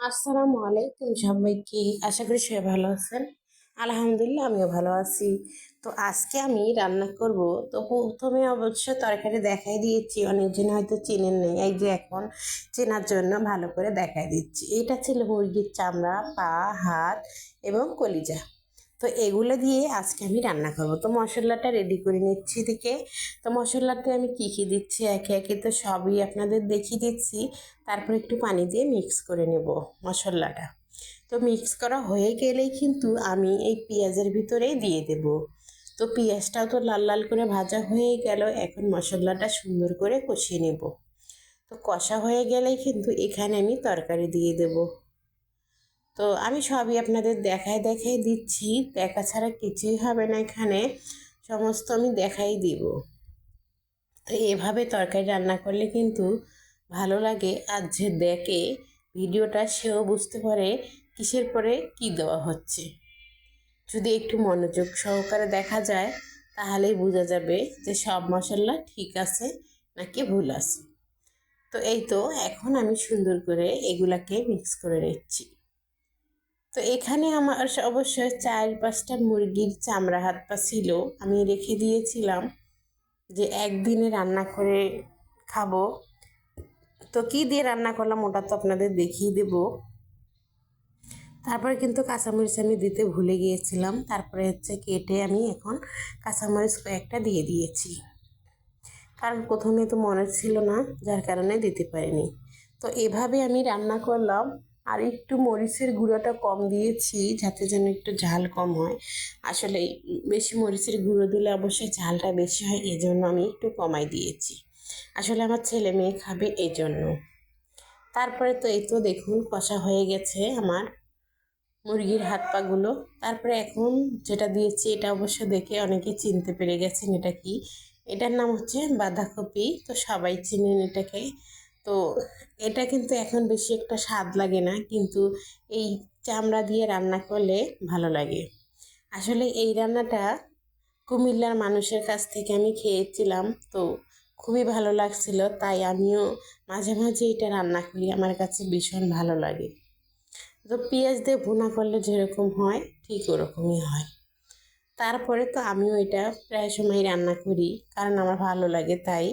আসসালামু আলাইকুম সবাইকে। আশা করি সবাই ভালো আছেন। আলহামদুলিল্লাহ আমিও ভালো আছি। তো আজকে আমি রান্না করব। তো প্রথমে অবশ্য তরকারি দেখাই দিয়েছি, অনেকজন হয়তো চেনেন নেই, এই যে এখন চেনার জন্য ভালো করে দেখাই দিচ্ছি। এটা ছিল মুরগির চামড়া, পা, হাত এবং কলিজা। তো এগুলো দিয়ে আজকে আমি রান্না করব। তো মশলাটা রেডি করে নিচ্ছি এদিকে। তো মশলাতে আমি কি কি দিচ্ছি একে একে তো সবই আপনাদের দেখিয়ে দিচ্ছি। তারপর একটু পানি দিয়ে মিক্স করে নেব মশলাটা। তো মিক্স করা হয়ে গেলেই কিন্তু আমি এই পেঁয়াজের ভিতরেই দিয়ে দেব। তো পেঁয়াজটাও তো লাল লাল করে ভাজা হয়ে গেল, এখন মশলাটা সুন্দর করে কষিয়ে নেব। তো কষা হয়ে গেলেই কিন্তু এখানে আমি তরকারি দিয়ে দেব। তো আমি সবই আপনাদের দেখাই দেখাই দিচ্ছি, দেখা ছাড়া কিছুই হবে না এখানে, সমস্ত আমি দেখাই দিব। তো এভাবে তরকারি রান্না করলে কিন্তু ভালো লাগে, আর যে দেখে ভিডিওটা সেও বুঝতে পারে কিসের পরে কি দেওয়া হচ্ছে। যদি একটু মনোযোগ সহকারে দেখা যায় তাহলেই বোঝা যাবে যে সব মশলা ঠিক আছে নাকি ভুল আছে। তো এই তো এখন আমি সুন্দর করে এগুলাকে মিক্স করে নিচ্ছি। তো এখানে আমার অবশ্যই 4-5টা মুরগির চামড়া হাত পা ছিল, আমি রেখে দিয়েছিলাম যে একদিনে রান্না করে খাবো। তো কি দিয়ে রান্না করলাম ওটা তো আপনাদের দেখিয়ে দেব। তারপরে কিন্তু কাঁচামরিচ আমি দিতে ভুলে গিয়েছিলাম, তারপরে হচ্ছে কেটে আমি এখন কাঁচামরিচ কয়েকটা দিয়ে দিয়েছি, কারণ প্রথমে তো মনে ছিল না, যার কারণে দিতে পারিনি। তো এভাবে আমি রান্না করলাম। আর একটু মরিচের গুঁড়োটা কম দিয়েছি যাতে যেন একটু ঝাল কম হয়। আসলে বেশি মরিচের গুঁড়ো দিলে অবশ্যই ঝালটা বেশি হয়, এই জন্য আমি একটু কমাই দিয়েছি। আসলে আমার ছেলে মেয়ে খাবে এই জন্য। তারপরে তো এই তো দেখুন কষা হয়ে গেছে আমার মুরগির হাত পাগুলো। তারপরে এখন যেটা দিয়েছি এটা অবশ্য দেখে অনেকে চিনতে পেরে গেছেন এটা কি। এটার নাম হচ্ছে বাঁধাকপি, তো সবাই চিনেন এটাকে। তো এটা কিন্তু এখন বেশি একটা স্বাদ লাগে না, কিন্তু এই চামড়া দিয়ে রান্না করলে ভালো লাগে। আসলে এই রান্নাটা কুমিল্লার মানুষের কাছ থেকে আমি খেয়েছিলাম, তো খুবই ভালো লাগছিল, তাই আমিও মাঝে মাঝে এটা রান্না করি, আমার কাছে ভীষণ ভালো লাগে। তো পেঁয়াজ দিয়ে ভুনা করলে যেরকম হয় ঠিক ওরকমই হয়। তারপরে তো আমিও এটা প্রায় সময় রান্না করি, কারণ আমার ভালো লাগে তাই।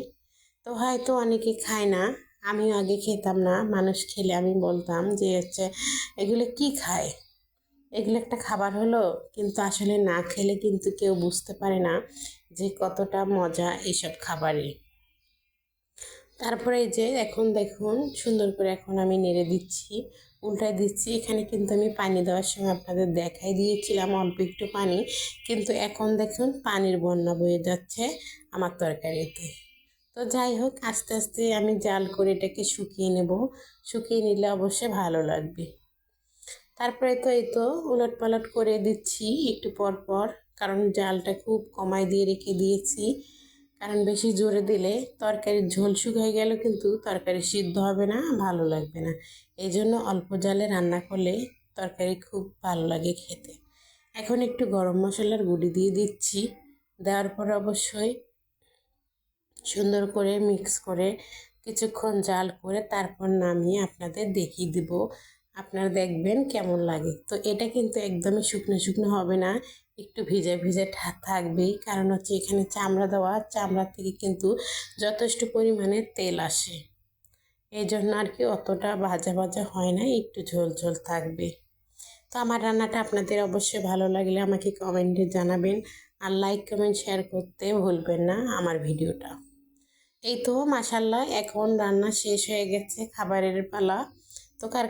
তো হয়তো অনেকে খায় না, আমিও আগে খেতাম না, মানুষ খেলে আমি বলতাম যে হচ্ছে এগুলো কি খায়, এগুলো একটা খাবার হলো। কিন্তু আসলে না খেলে কিন্তু কেউ বুঝতে পারে না যে কতটা মজা এইসব খাবারে। তারপরে এই যে এখন দেখুন সুন্দর করে এখন আমি নেড়ে দিচ্ছি, উল্টাই দিচ্ছি। এখানে কিন্তু আমি পানি দেওয়ার সময় আপনাদের দেখাই দিয়েছিলাম অল্প একটু পানি, কিন্তু এখন দেখুন পানির বন্যা বয়ে যাচ্ছে আমার তরকারিতে। তো যাই হোক আস্তে আস্তে আমি জাল করে এটাকে শুকিয়ে নেব, শুকিয়ে নিলে অবশ্যই ভালো লাগবে। তারপরে তো এই তো উলট পালট করে দিচ্ছি একটু পর পর, কারণ জালটা খুব কমাই দিয়ে রেখে দিয়েছি। কারণ বেশি জোরে দিলে তরকারির ঝোল শুকিয়ে গেল কিন্তু তরকারি সিদ্ধ হবে না, ভালো লাগবে না। এই জন্য অল্প জালে রান্না করলে তরকারি খুব ভালো লাগে খেতে। এখন একটু গরম মশলার গুঁড়ি দিয়ে দিচ্ছি, দেওয়ার পর অবশ্যই সুন্দর করে মিক্স করে কিছুক্ষণ জাল করে তারপর নামিয়ে আপনাদের দেখিয়ে দিব, আপনারা দেখবেন কেমন লাগে। তো এটা কিন্তু একদমই শুকনো শুকনো হবে না, একটু ভিজে ভিজে থাকবেই, কারণ হচ্ছে এখানে চামড়া দেওয়া, চামড়া থেকে কিন্তু যথেষ্ট পরিমাণে তেল আসে, এই জন্য আর কি অতটা ভাজা ভাজা হয় না, একটু ঝোল ঝোল থাকবে। তো আমার রান্নাটা আপনাদের অবশ্যই ভালো লাগলে আমাকে কমেন্টে জানাবেন, আর লাইক কমেন্ট শেয়ার করতে ভুলবেন না আমার ভিডিওটা। এই তো মাশাল্লাহ এখন রান্না শেষ হয়ে গেছে, খাবারের পালা। তো কার